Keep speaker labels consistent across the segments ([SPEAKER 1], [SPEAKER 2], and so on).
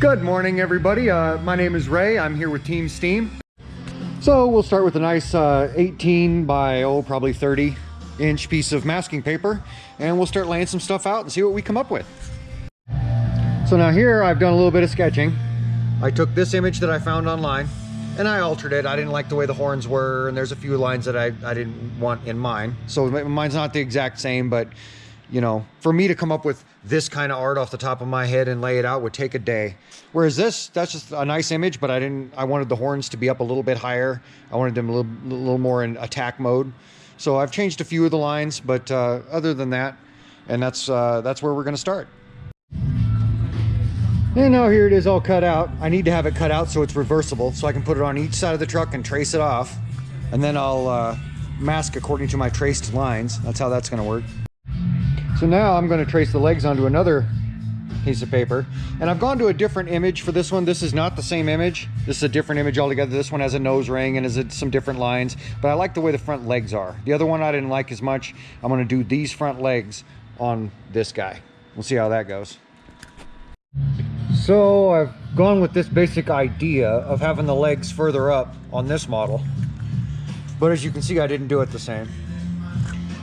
[SPEAKER 1] Good morning, everybody. My name is Ray. I'm here with Team S.T.E.A.M. So we'll start with a nice 18 by probably 30 inch piece of masking paper, and we'll start laying some stuff out and see what we come up with. So now here I've done a little bit of sketching. I took this image that I found online and I altered it. I didn't like the way the horns were, and there's a few lines that I didn't want in mine. So mine's not the exact same, but you know, for me to come up with this kind of art off the top of my head and lay it out would take a day. Whereas that's just a nice image, but I wanted the horns to be up a little bit higher. I wanted them a little more in attack mode. So I've changed a few of the lines, but other than that, and that's where we're gonna start. And now here it is all cut out. I need to have it cut out so it's reversible, so I can put it on each side of the truck and trace it off. And then I'll mask according to my traced lines. That's how that's gonna work. So now I'm going to trace the legs onto another piece of paper, and I've gone to a different image for this one. This is not the same image. This is a different image altogether. This one has a nose ring and has some different lines, but I like the way the front legs are. The other one I didn't like as much. I'm going to do these front legs on this guy. We'll see how that goes. So I've gone with this basic idea of having the legs further up on this model, but as you can see, I didn't do it the same.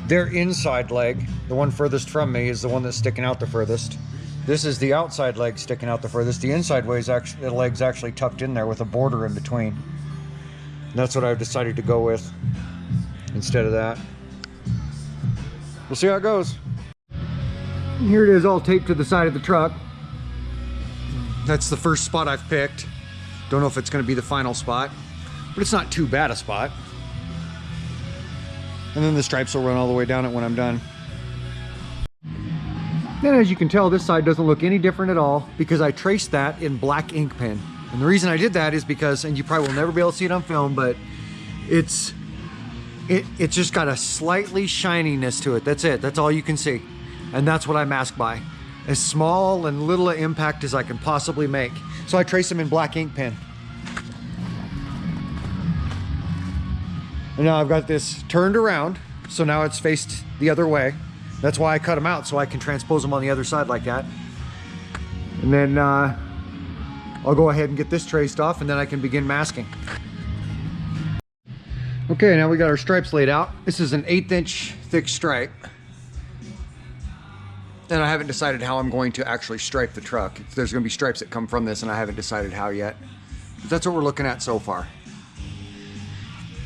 [SPEAKER 1] Their inside leg, the one furthest from me, is the one that's sticking out the furthest. This is the outside leg sticking out the furthest. The inside the leg's actually tucked in there with a border in between. And that's what I've decided to go with instead of that. We'll see how it goes. And here it is all taped to the side of the truck. That's the first spot I've picked. Don't know if it's going to be the final spot, but it's not too bad a spot. And then the stripes will run all the way down it when I'm done. And as you can tell, this side doesn't look any different at all because I traced that in black ink pen. And the reason I did that is because, and you probably will never be able to see it on film, but it's just got a slightly shininess to it. That's it. That's all you can see. And that's what I mask by. As small and little an impact as I can possibly make. So I trace them in black ink pen. And now I've got this turned around, so now it's faced the other way. That's why I cut them out, so I can transpose them on the other side like that. And then I'll go ahead and get this traced off, and then I can begin masking. Okay, now we got our stripes laid out. This is an 1/8 inch thick stripe. And I haven't decided how I'm going to actually stripe the truck. There's gonna be stripes that come from this, and I haven't decided how yet. But that's what we're looking at so far.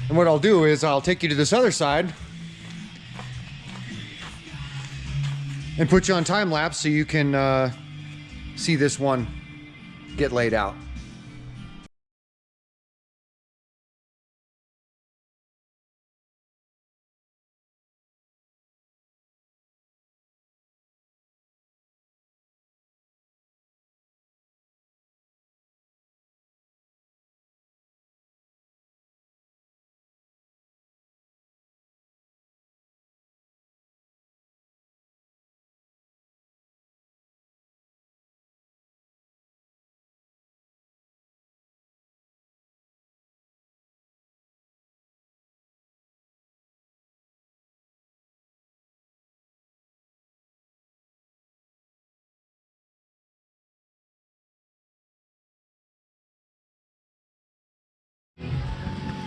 [SPEAKER 1] And what I'll do is I'll take you to this other side and put you on time lapse so you can see this one get laid out.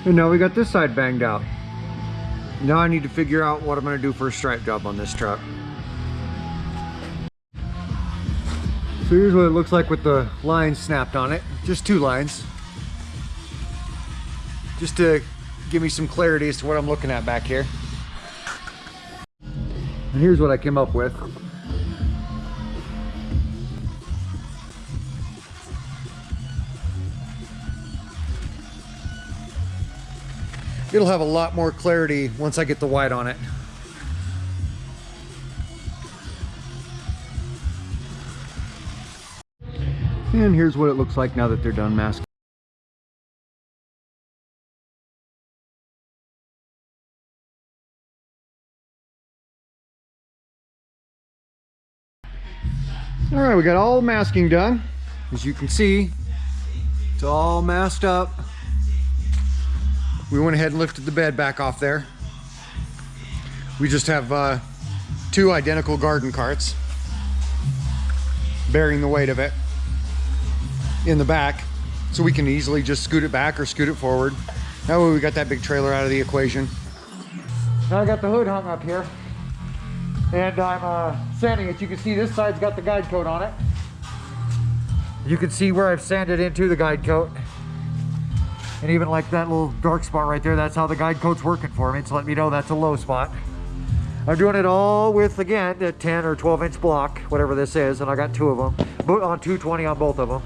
[SPEAKER 1] And now we got this side banged out. Now I need to figure out what I'm going to do for a stripe job on this truck. So here's what it looks like with the lines snapped on it. Just 2 lines. Just to give me some clarity as to what I'm looking at back here. And here's what I came up with. It'll have a lot more clarity once I get the white on it. And here's what it looks like now that they're done masking. All right, we got all masking done. As you can see, it's all masked up. We went ahead and lifted the bed back off there. We just have 2 identical garden carts bearing the weight of it. in the back, so we can easily just scoot it back or scoot it forward. That way we got that big trailer out of the equation. Now I got the hood hung up here, and I'm sanding it. You can see this side's got the guide coat on it. You can see where I've sanded into the guide coat. And even like that little dark spot right there, that's how the guide coat's working for me. It's letting me know that's a low spot. I'm doing it all with, again, a 10 or 12 inch block, whatever this is, and I got 2 of them, but on 220 on both of them.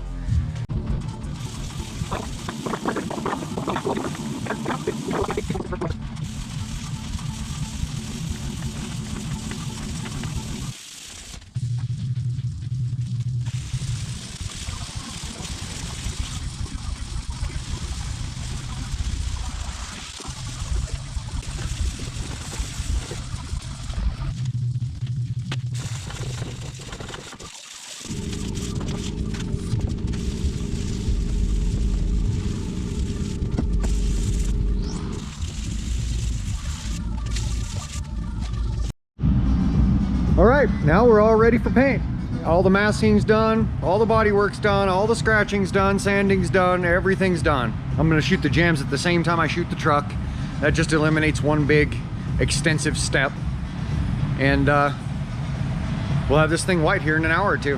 [SPEAKER 1] All right, now we're all ready for paint. All the masking's done, all the body work's done, all the scratching's done, sanding's done, everything's done. I'm gonna shoot the jams at the same time I shoot the truck. That just eliminates one big, extensive step. And we'll have this thing white here in an hour or two.